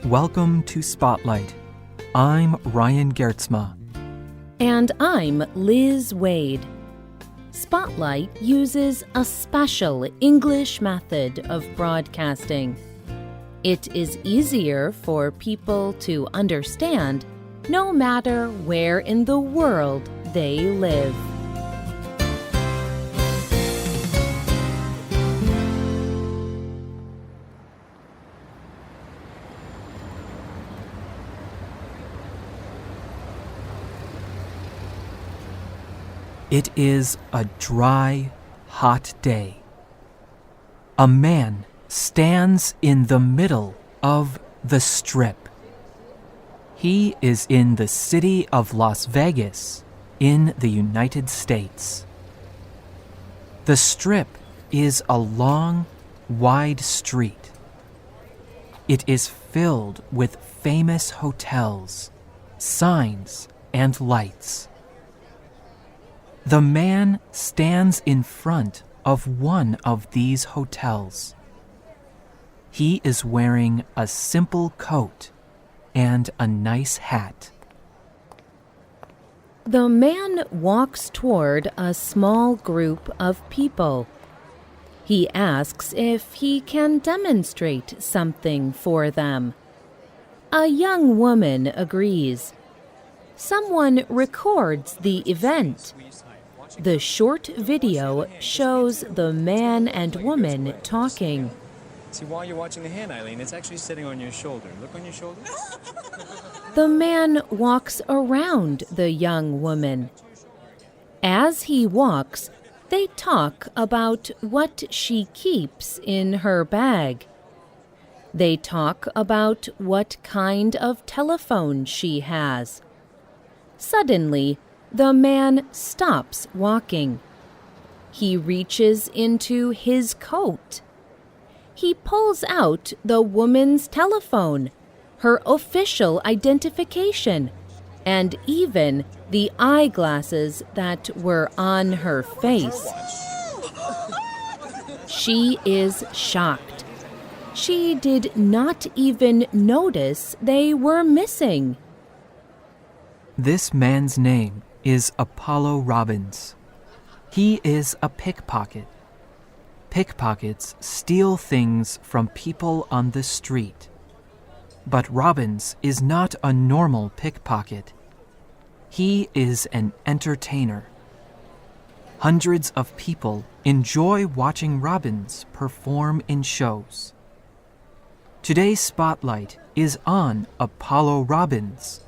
Welcome to Spotlight. I'm Ryan Geertsma. And I'm Liz Waid. Spotlight uses a special English method of broadcasting. It is easier for people to understand no matter where in the world they live. It is a dry, hot day. A man stands in the middle of the Strip. He is in the city of Las Vegas, in the United States. The Strip is a long, wide street. It is filled with famous hotels, signs, and lights. The man stands in front of one of these hotels. He is wearing a simple coat and a nice hat. The man walks toward a small group of people. He asks if he can demonstrate something for them. A young woman agrees. Someone records the event. The short video shows the man and woman talking. See, while you're watching the hand, Eileen, it's actually sitting on your shoulder. Look on your shoulder. The man walks around the young woman. As he walks, they talk about what she keeps in her bag. They talk about what kind of telephone she has. Suddenly, the man stops walking. He reaches into his coat. He pulls out the woman's telephone, her official identification, and even the eyeglasses that were on her face. She is shocked. She did not even notice they were missing. This man's name is Apollo Robbins. He is a pickpocket. Pickpockets steal things from people on the street. But Robbins is not a normal pickpocket. He is an entertainer. Hundreds of people enjoy watching Robbins perform in shows. Today's spotlight is on Apollo Robbins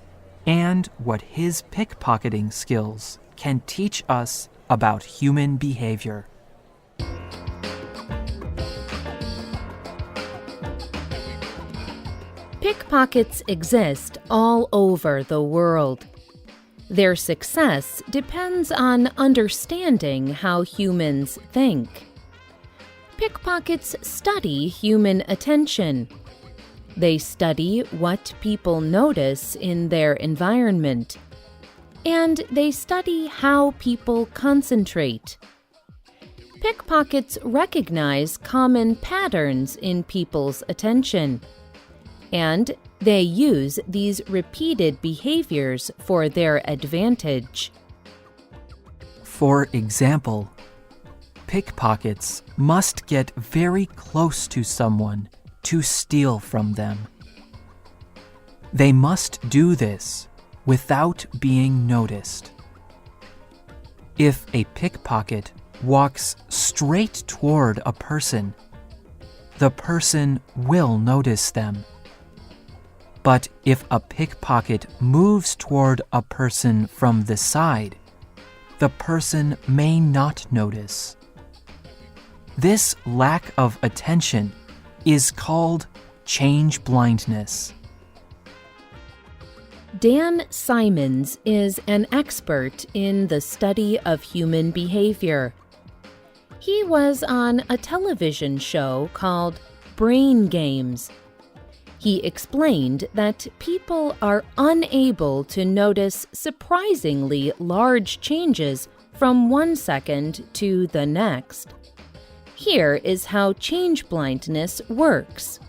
and what his pickpocketing skills can teach us about human behavior. Pickpockets exist all over the world. Their success depends on understanding how humans think. Pickpockets study human attention. They study what people notice in their environment. And they study how people concentrate. Pickpockets recognize common patterns in people's attention. And they use these repeated behaviors for their advantage. For example, pickpockets must get very close to someone to steal from them. They must do this without being noticed. If a pickpocket walks straight toward a person, the person will notice them. But if a pickpocket moves toward a person from the side, the person may not notice. This lack of attention is called change blindness. Dan Simons is an expert in the study of human behavior. He was on a television show called Brain Games. He explained that people are unable to notice surprisingly large changes from 1 second to the next. Here is how change blindness works.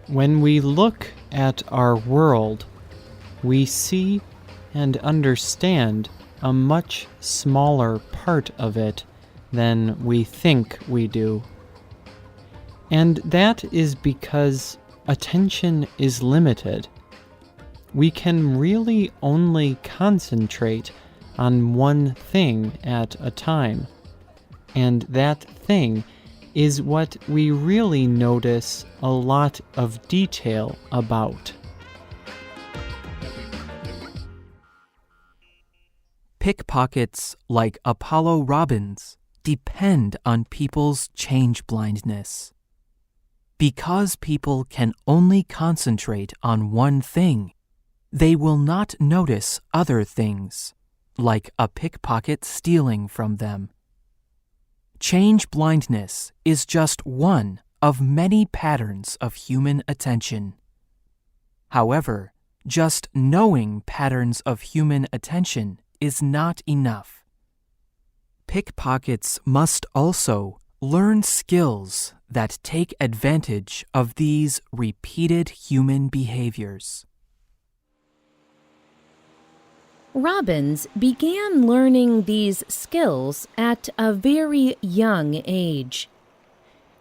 When we look at our world, we see and understand a much smaller part of it than we think we do. And that is because attention is limited. We can really only concentrate on one thing at a time, and that thing is what we really notice a lot of detail about. Pickpockets like Apollo Robbins depend on people's change blindness. Because people can only concentrate on one thing, they will not notice other things, like a pickpocket stealing from them. Change blindness is just one of many patterns of human attention. However, just knowing patterns of human attention is not enough. Pickpockets must also learn skills that take advantage of these repeated human behaviors. Robbins began learning these skills at a very young age.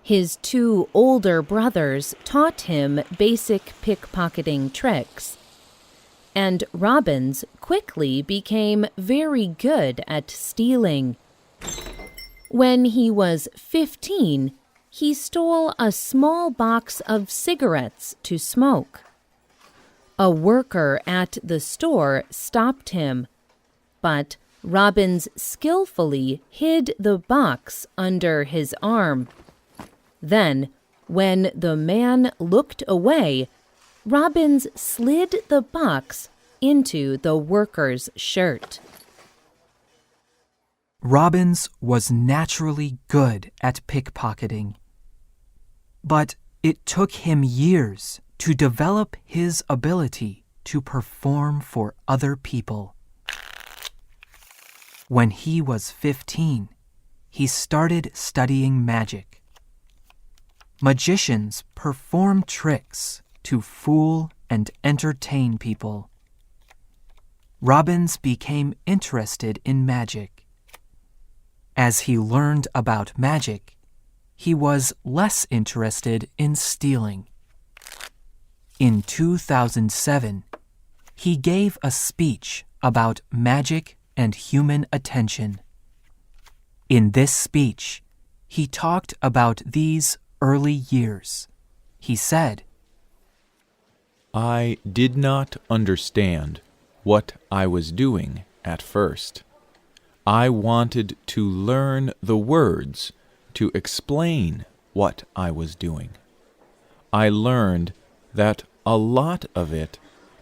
His two older brothers taught him basic pickpocketing tricks, and Robbins quickly became very good at stealing. When he was 15, he stole a small box of cigarettes to smoke. A worker at the store stopped him, but Robbins skillfully hid the box under his arm. Then, when the man looked away, Robbins slid the box into the worker's shirt. Robbins was naturally good at pickpocketing, but it took him years to develop his ability to perform for other people. When he was 15, he started studying magic. Magicians perform tricks to fool and entertain people. Robbins became interested in magic. As he learned about magic, he was less interested in stealing. In 2007, he gave a speech about magic and human attention. In this speech, he talked about these early years. He said, "I did not understand what I was doing at first. I wanted to learn the words to explain what I was doing. I learned that a lot of it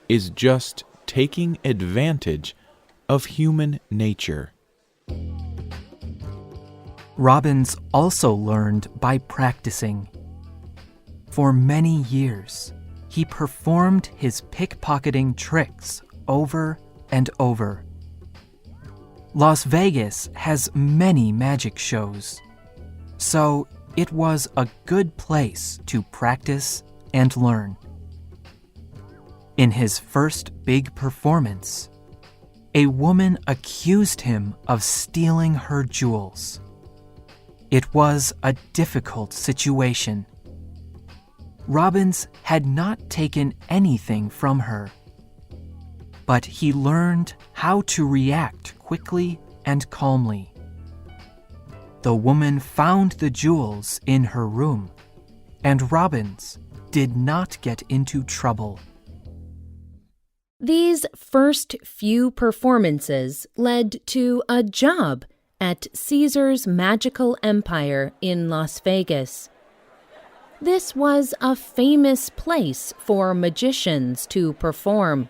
is just taking advantage of human nature." Robbins also learned by practicing. For many years, he performed his pickpocketing tricks over and over. Las Vegas has many magic shows, so it was a good place to practice and learn. In his first big performance, a woman accused him of stealing her jewels. It was a difficult situation. Robbins had not taken anything from her, but he learned how to react quickly and calmly. The woman found the jewels in her room, and Robbins did not get into trouble. These first few performances led to a job at Caesar's Magical Empire in Las Vegas. This was a famous place for magicians to perform.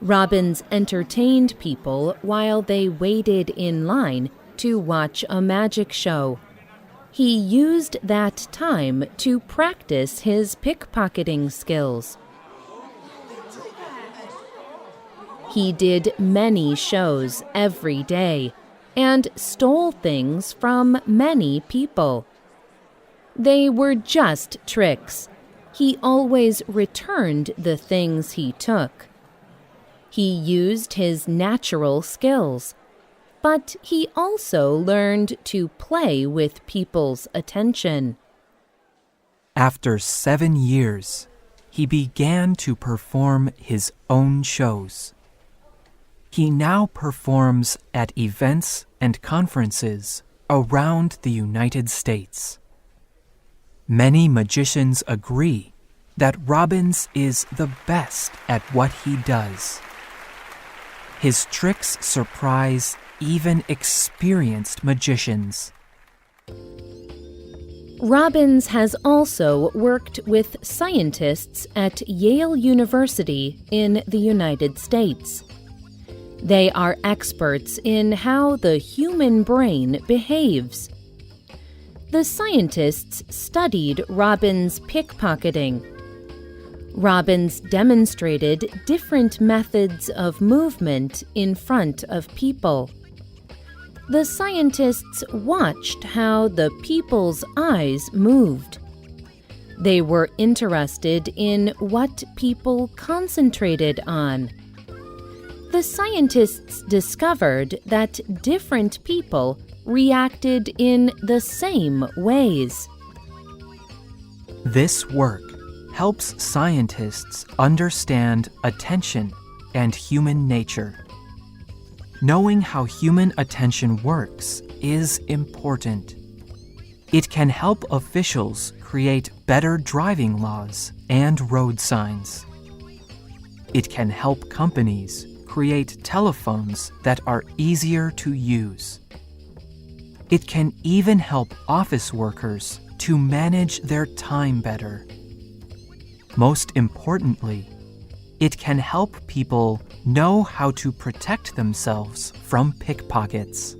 Robbins entertained people while they waited in line to watch a magic show. He used that time to practice his pickpocketing skills. He did many shows every day and stole things from many people. They were just tricks. he always returned the things he took. He used his natural skills, but he also learned to play with people's attention. After 7 years, he began to perform his own shows. He now performs at events and conferences around the United States. Many magicians agree that Robbins is the best at what he does. His tricks surprise even experienced magicians. Robbins has also worked with scientists at Yale University in the United States. They are experts in how the human brain behaves. The scientists studied Robbins' pickpocketing. Robbins demonstrated different methods of movement in front of people. The scientists watched how the people's eyes moved. They were interested in what people concentrated on. The scientists discovered that different people reacted in the same ways. This work helps scientists understand attention and human nature. Knowing how human attention works is important. It can help officials create better driving laws and road signs. It can help companies create telephones that are easier to use. It can even help office workers to manage their time better. Most importantly, it can help people know how to protect themselves from pickpockets.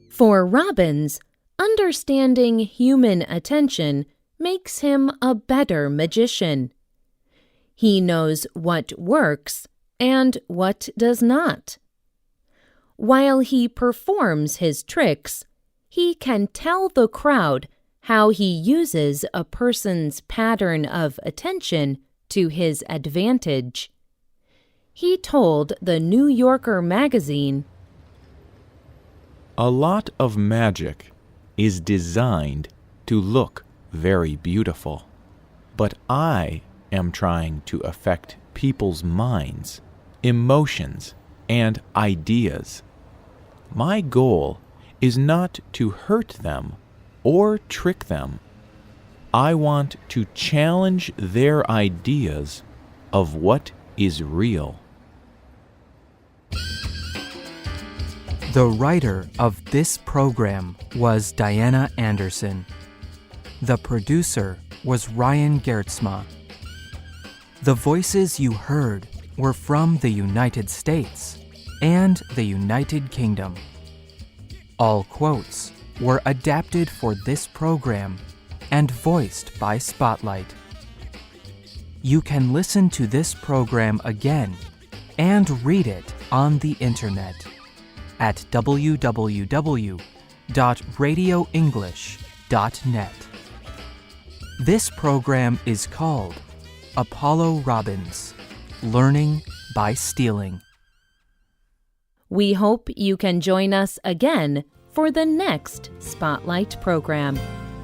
For Robbins, understanding human attention makes him a better magician. He knows what works and what does not. While he performs his tricks, he can tell the crowd how he uses a person's pattern of attention to his advantage. He told the New Yorker magazine, "A lot of magic is designed to look very beautiful, but I am trying to affect people's minds, emotions, and ideas. My goal is not to hurt them or trick them. I want to challenge their ideas of what is real." The writer of this program was Diana Anderson. The producer was Ryan Geertsma. The voices you heard were from the United States and the United Kingdom. All quotes were adapted for this program and voiced by Spotlight. You can listen to this program again and read it on the internet at www.radioenglish.net. This program is called Apollo Robbins, Learning by Stealing. We hope you can join us again for the next Spotlight program.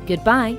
Goodbye.